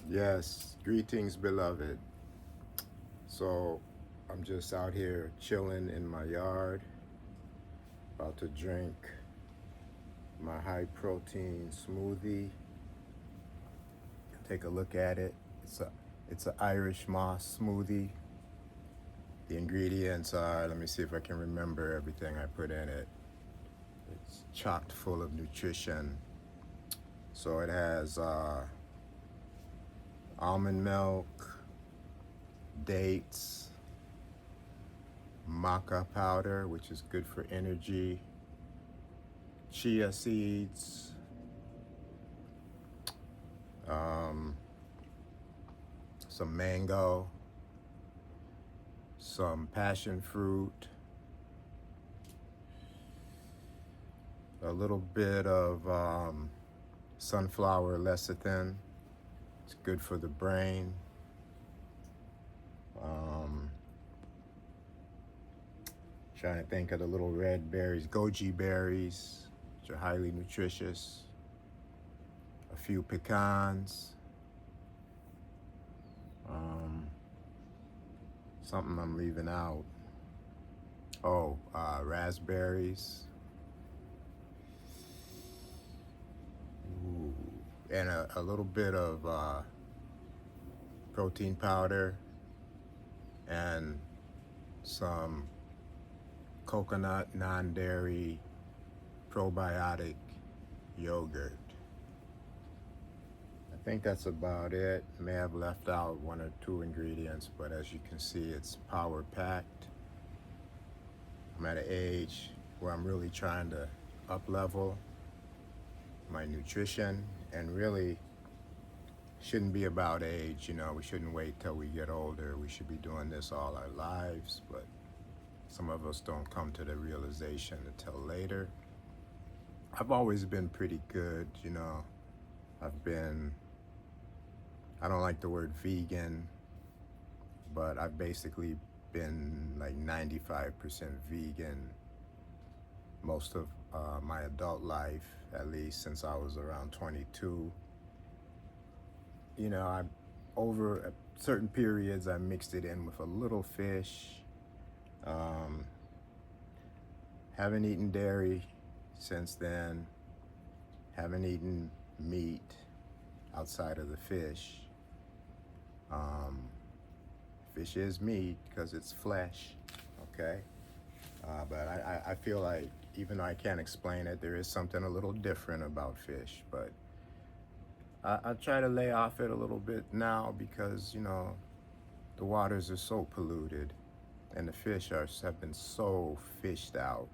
Yes, greetings, beloved. So, I'm just out here chilling in my yard, about to drink my high protein smoothie. Take a look at it. It's an Irish moss smoothie. The ingredients are, let me see if I can remember everything I put in it. It's chocked full of nutrition. So it has almond milk, dates, maca powder, which is good for energy, chia seeds, um, some mango, some passion fruit, a little bit of sunflower lecithin. It's good for the brain. Um, Trying to think of the little red berries, goji berries, which are highly nutritious. A few pecans. Um, Something I'm leaving out. Oh, raspberries. Ooh. And a little bit of protein powder and some coconut non-dairy probiotic yogurt. I think that's about it. May have left out one or two ingredients, but as you can see, it's power packed. I'm at an age where I'm really trying to up level my nutrition, and really shouldn't be about age. We shouldn't wait till we get older. We should be doing this all our lives, but some of us don't come to the realization until later. I've always been pretty good. I've been, I don't like the word vegan, but I've basically been like 95% vegan most of my adult life, at least since I was around 22. I over certain periods I mixed it in with a little fish. Um, haven't eaten dairy since then. Haven't eaten meat outside of the fish. Um, Fish is meat because it's flesh, okay? But I feel like even though I can't explain it, there is something a little different about fish. But I try to lay off it a little bit now because, the waters are so polluted and the fish have been so fished out.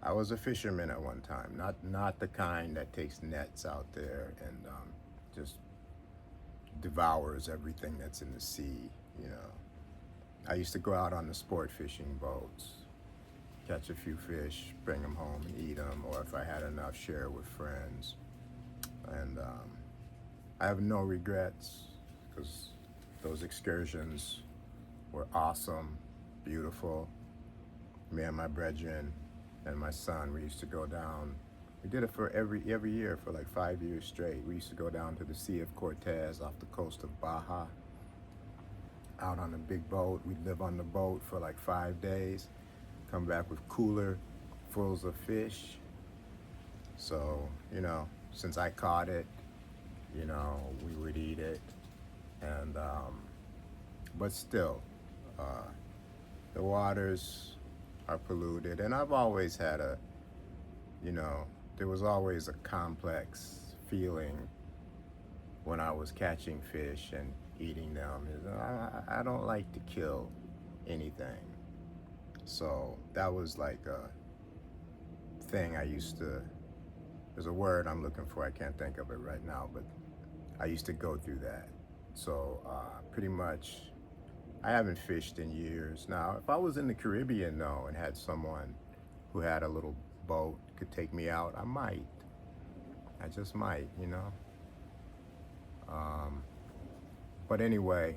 I was a fisherman at one time, not the kind that takes nets out there and just devours everything that's in the sea. I used to go out on the sport fishing boats, catch a few fish, bring them home and eat them, or if I had enough, share with friends. And I have no regrets because those excursions were awesome, beautiful. Me and my brethren and my son, we used to go down. We did it for every year for like 5 years straight. We used to go down to the Sea of Cortez off the coast of Baja, out on a big boat. We'd live on the boat for like 5 days, come back with cooler fulls of fish. So, since I caught it, we would eat it. And, but still, uh, the waters are polluted. And I've always had there was always a complex feeling when I was catching fish and eating them. I don't like to kill anything. So that was like a thing I used to, there's a word I'm looking for, I can't think of it right now, but I used to go through that. So pretty much, I haven't fished in years. Now, if I was in the Caribbean though and had someone who had a little boat could take me out, I might. I just might. But anyway,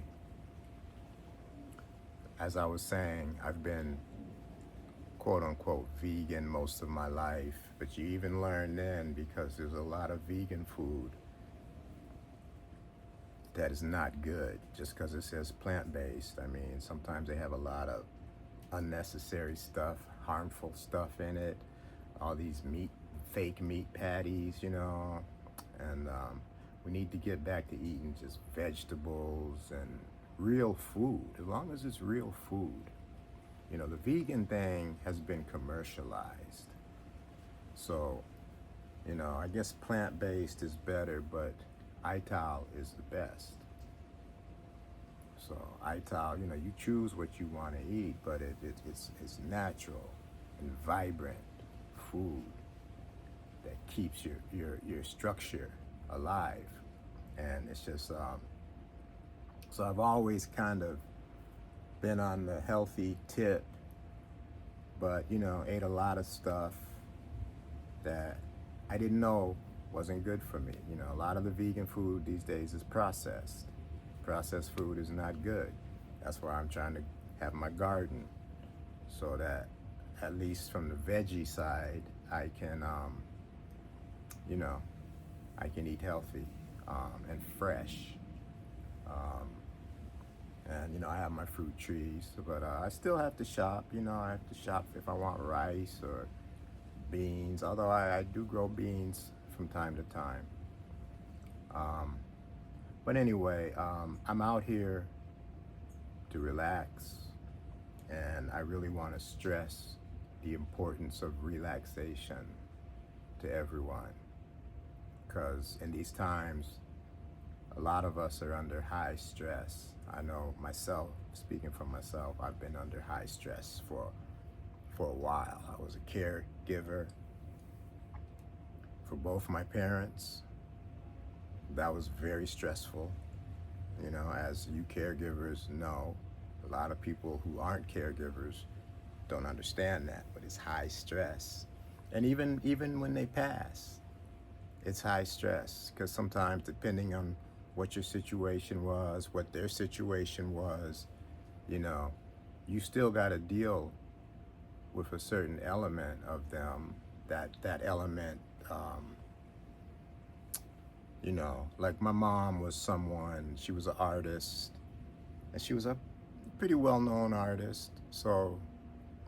as I was saying, I've been quote unquote vegan most of my life, but you even learn then because there's a lot of vegan food that is not good just because it says plant-based. I mean, sometimes they have a lot of unnecessary stuff, harmful stuff in it, all these fake meat patties, you know, and we need to get back to eating just vegetables and real food, as long as it's real food. You know, the vegan thing has been commercialized. So, you know, I guess plant-based is better, but ITAL is the best. So ITAL, you know, you choose what you want to eat, but it's natural and vibrant food that keeps your structure alive. And it's just, so I've always kind of been on the healthy tip, but, you know, ate a lot of stuff that I didn't know wasn't good for me. You know, a lot of the vegan food these days is processed. Processed food is not good. That's why I'm trying to have my garden, so that at least from the veggie side, I can, you know, I can eat healthy and fresh. And, you know, I have my fruit trees, but I still have to shop. You know, I have to shop if I want rice or beans, although I do grow beans from time to time. But anyway, I'm out here to relax, and I really want to stress the importance of relaxation to everyone, because in these times, a lot of us are under high stress. I know myself, speaking for myself, I've been under high stress for a while. I was a caregiver for both my parents. That was very stressful. You know, as you caregivers know, a lot of people who aren't caregivers don't understand that, but it's high stress. And even when they pass, it's high stress, because sometimes, depending on what your situation was, what their situation was, you know, you still got to deal with a certain element of them. That element, you know, like my mom was someone, she was an artist, and she was a pretty well-known artist. So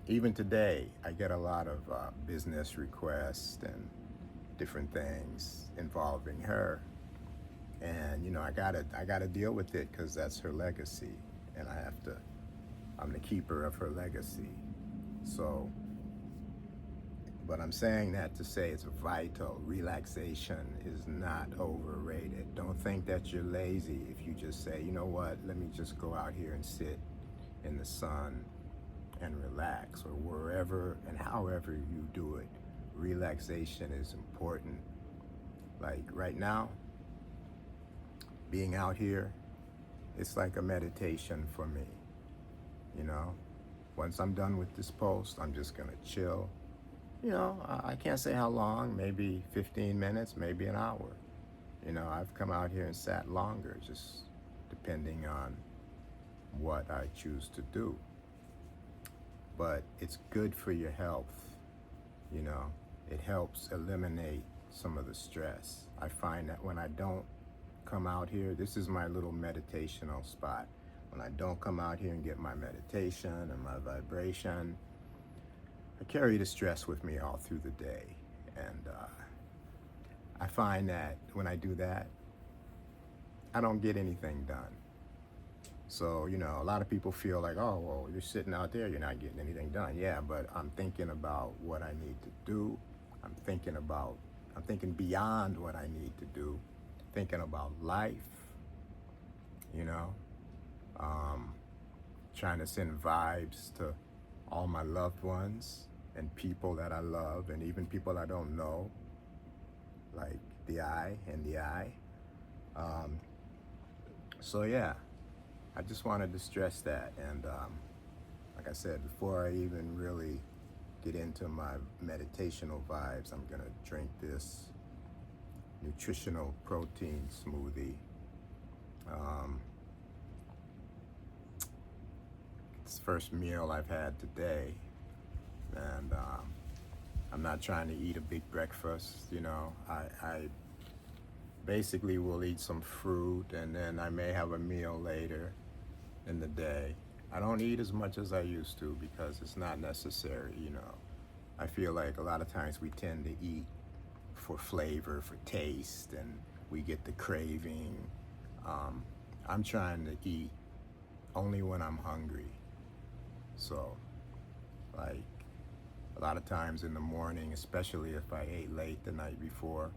even today, I get a lot of business requests and different things involving her. And, you know, I gotta deal with it, because that's her legacy, and I'm the keeper of her legacy. So, but I'm saying that to say it's vital. Relaxation is not overrated. Don't think that you're lazy if you just say, you know what, let me just go out here and sit in the sun and relax, or wherever and however you do it. Relaxation is important. Like right now, being out here, it's like a meditation for me. You know, once I'm done with this post, I'm just gonna chill. You know, I can't say how long, maybe 15 minutes, maybe an hour. You know, I've come out here and sat longer, just depending on what I choose to do. But it's good for your health, you know. It helps eliminate some of the stress. I find that when I don't come out here, this is my little meditational spot. When I don't come out here and get my meditation and my vibration, I carry the stress with me all through the day. And I find that when I do that, I don't get anything done. So, you know, a lot of people feel like, oh, well, you're sitting out there, you're not getting anything done. Yeah, but I'm thinking about what I need to do. I'm thinking beyond what I need to do, thinking about life, you know, trying to send vibes to all my loved ones and people that I love, and even people I don't know, like the I and the I. So yeah, I just wanted to stress that. And like I said, before I even really get into my meditational vibes, I'm gonna drink this nutritional protein smoothie. It's the first meal I've had today, and I'm not trying to eat a big breakfast. You know, I've basically we'll eat some fruit, and then I may have a meal later in the day. I don't eat as much as I used to because it's not necessary, you know. I feel like a lot of times we tend to eat for flavor, for taste, and we get the craving. I'm trying to eat only when I'm hungry. So, like, a lot of times in the morning, especially if I ate late the night before,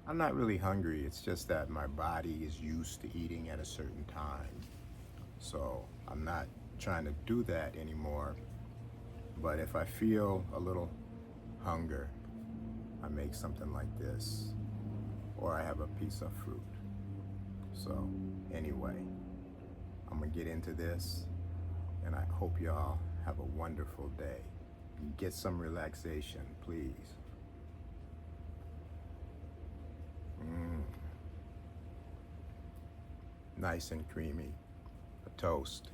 I'm not really hungry. It's just that my body is used to eating at a certain time. So I'm not trying to do that anymore. But if I feel a little hunger, I make something like this, or I have a piece of fruit. So anyway, I'm gonna get into this, and I hope y'all have a wonderful day. Get some relaxation, please. Nice and creamy. A toast.